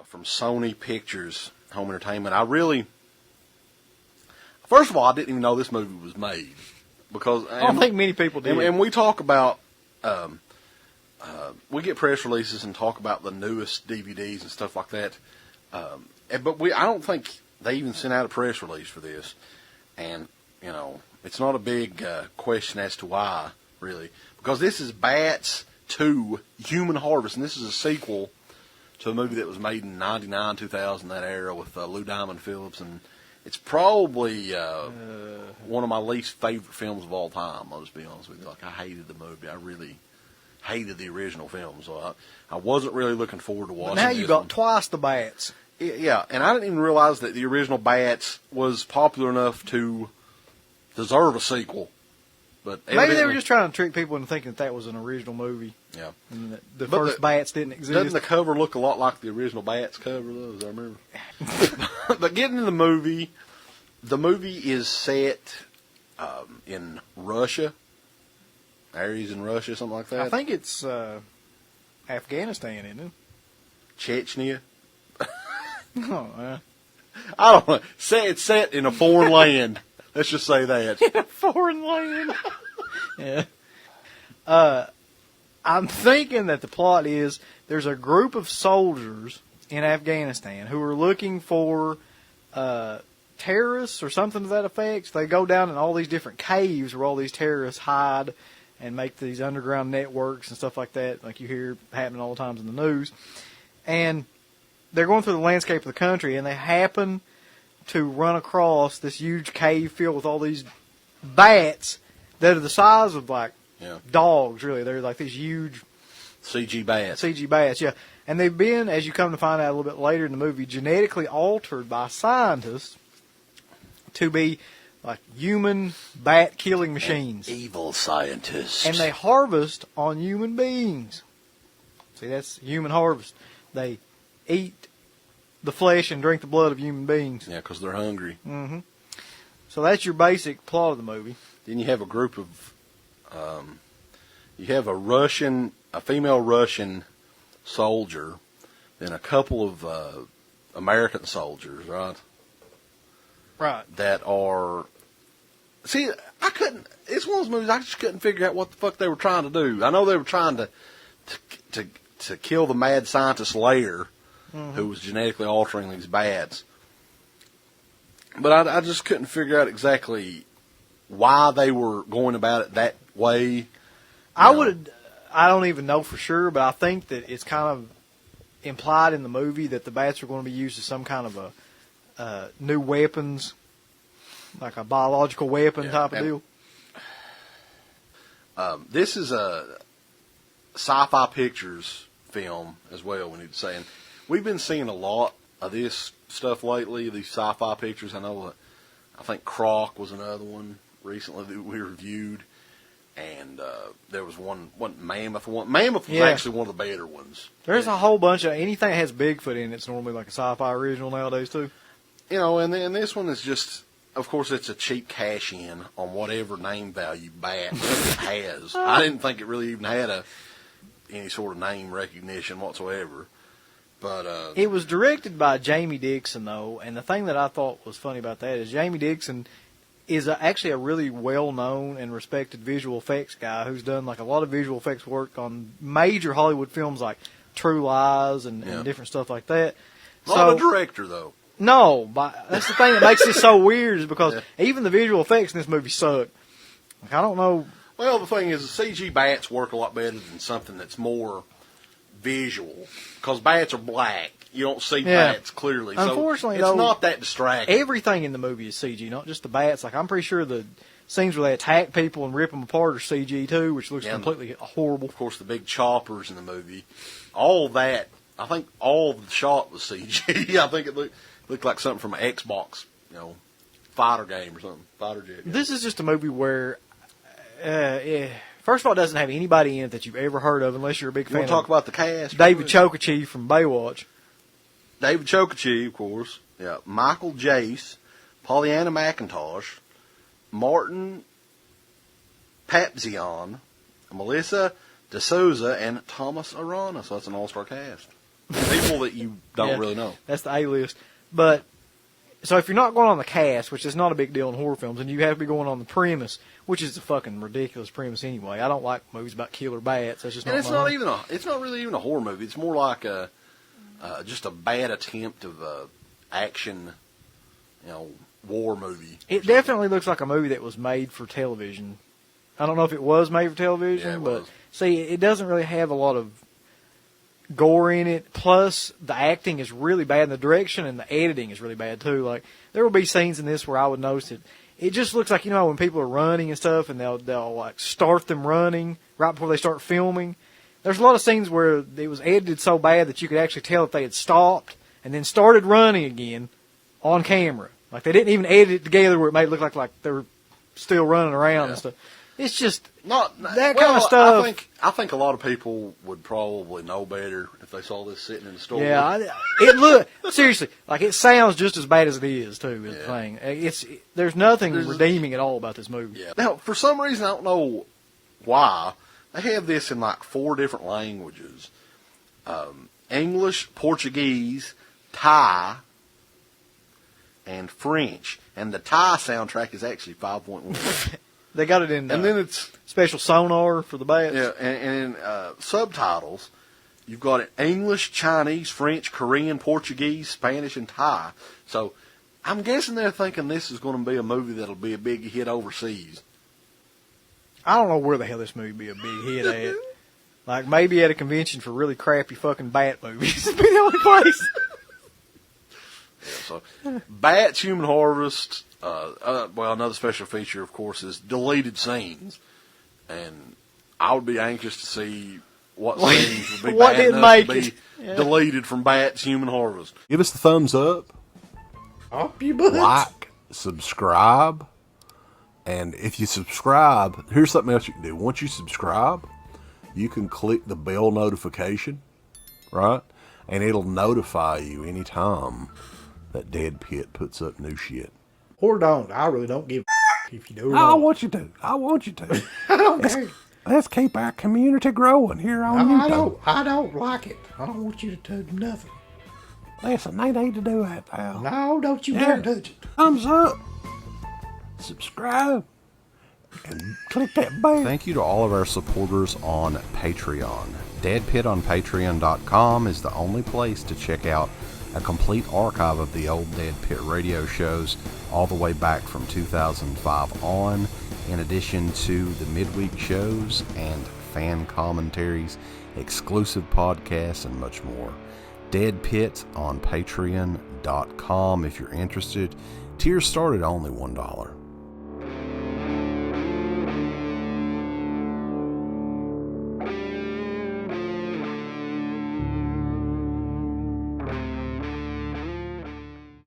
From Sony Pictures Home Entertainment. First of all, I didn't even know this movie was made because I don't think many people did. And we talk about, we get press releases and talk about the newest DVDs and stuff like that. But I don't think they even sent out a press release for this. And it's not a big question as to why, really, because this is Bats 2: Human Harvest, and this is a sequel to a movie that was made in 99, 2000, that era with Lou Diamond Phillips, and it's probably one of my least favorite films of all time, I'll just be honest with you. Like, I hated the movie. I really hated the original film, so I wasn't really looking forward to watching it. Now you got twice the Bats. Yeah, and I didn't even realize that the original Bats was popular enough to deserve a sequel. But maybe they were just trying to trick people into thinking that was an original movie. Yeah. And that the first Bats didn't exist. Doesn't the cover look a lot like the original Bats cover, though, as I remember? But getting to the movie is set in Russia. Areas in Russia, something like that. I think it's Afghanistan, isn't it? Chechnya. Oh, I don't know. It's set in a foreign land. Let's just say that. In a foreign land. Yeah. I'm thinking that the plot is there's a group of soldiers in Afghanistan who are looking for terrorists or something to that effect. So they go down in all these different caves where all these terrorists hide and make these underground networks and stuff like that, like you hear happening all the times in the news. And they're going through the landscape of the country, and they happen to run across this huge cave filled with all these bats that are the size of, like, dogs, really. They're like these huge CG bats. CG bats, yeah. And they've been, as you come to find out a little bit later in the movie, genetically altered by scientists to be like human bat-killing machines. Evil scientists. And they harvest on human beings. See, that's human harvest. They eat the flesh and drink the blood of human beings. Yeah, because they're hungry. Mm-hmm. So that's your basic plot of the movie. Then you have a group of, you have a female Russian soldier, then a couple of American soldiers, right? Right. That are, see, it's one of those movies I just couldn't figure out what the fuck they were trying to do. I know they were trying to kill the mad scientist Lair, who was genetically altering these bats. But I just couldn't figure out exactly why they were going about it that way. I don't even know for sure, but I think that it's kind of implied in the movie that the bats are going to be used as some kind of a new weapons, like a biological weapon type of deal. This is a Sci-Fi Pictures film as well, we need to say. And we've been seeing a lot of this stuff lately, these Sci-Fi Pictures. I think Croc was another one recently that we reviewed. And there was one Mammoth. Mammoth was actually one of the better ones. There's a whole bunch of anything that has Bigfoot in it's normally like a sci-fi original nowadays too. And this one is just, of course, it's a cheap cash in on whatever name value Bat has. I didn't think it really even had any sort of name recognition whatsoever. But it was directed by Jamie Dixon though, and the thing that I thought was funny about that is Jamie Dixon is actually a really well-known and respected visual effects guy who's done like a lot of visual effects work on major Hollywood films like True Lies and different stuff like that. Not a director, though. No, but that's the thing that makes this so weird is because even the visual effects in this movie suck. Like, I don't know. Well, the thing is, the CG bats work a lot better than something that's more visual because bats are black. You don't see bats clearly. Unfortunately, so it's not that distracting. Everything in the movie is CG, not just the bats. Like, I'm pretty sure the scenes where they attack people and rip them apart are CG too, which looks completely horrible. Of course, the big choppers in the movie, all that, I think all of the shot was CG. I think it looked like something from an Xbox, fighter game or something, fighter jet. This is just a movie where, first of all, it doesn't have anybody in it that you've ever heard of unless you're a big fan. You want to talk about the cast? David Chokachi from Baywatch. David Chokachi, of course. Yeah, Michael Jace, Pollyanna McIntosh, Martin Papzion, Melissa DeSouza, and Thomas Arana. So that's an all-star cast. People that you don't really know. That's the A-list. But, so if you're not going on the cast, which is not a big deal in horror films, and you have to be going on the premise, which is a fucking ridiculous premise anyway. I don't like movies about killer bats. That's just not. And it's not really even a horror movie. It's more like just a bad attempt of action, war movie. It definitely looks like a movie that was made for television. I don't know if it was made for television, but see, it doesn't really have a lot of gore in it. Plus, the acting is really bad, and the direction and the editing is really bad too. Like, there will be scenes in this where I would notice it. It just looks like, when people are running and stuff, and they'll like start them running right before they start filming. There's a lot of scenes where it was edited so bad that you could actually tell if they had stopped and then started running again on camera. Like, they didn't even edit it together where it made it look like they were still running around and stuff. It's just kind of stuff. I think a lot of people would probably know better if they saw this sitting in the store. Yeah, seriously, like, it sounds just as bad as it is too. Is the thing. There's nothing redeeming at all about this movie. Yeah. Now, for some reason, I don't know why, they have this in like 4 different languages: English, Portuguese, Thai, and French. And the Thai soundtrack is actually 5.1. They got it in, and then it's special sonar for the bats. Yeah, and subtitles, you've got it English, Chinese, French, Korean, Portuguese, Spanish, and Thai. So I'm guessing they're thinking this is going to be a movie that'll be a big hit overseas. I don't know where the hell this movie be a big hit at. Like, maybe at a convention for really crappy fucking bat movies. It'd be the only place. So, Bats, Human Harvest. Another special feature, of course, is deleted scenes, and I would be anxious to see what scenes would be bad enough to be deleted from Bats, Human Harvest. Give us the thumbs up. Up your butt. Like, subscribe, and if you subscribe, here's something else you can do. Once you subscribe, you can click the bell notification, right? And it'll notify you anytime that Dead Pit puts up new shit. Or don't. I really don't give a if you do. I want you to. I don't care. Let's keep our community growing here on YouTube. I don't like it. I don't want you to do nothing. Listen, they need to do that, pal. No, don't you dare touch it. Thumbs up. Subscribe. And click that bell. Thank you to all of our supporters on Patreon. DeadPitOnPatreon.com is the only place to check out a complete archive of the old Dead Pit radio shows all the way back from 2005 on, in addition to the midweek shows and fan commentaries, exclusive podcasts, and much more. Dead Pit on Patreon.com if you're interested. Tiers start at only $1.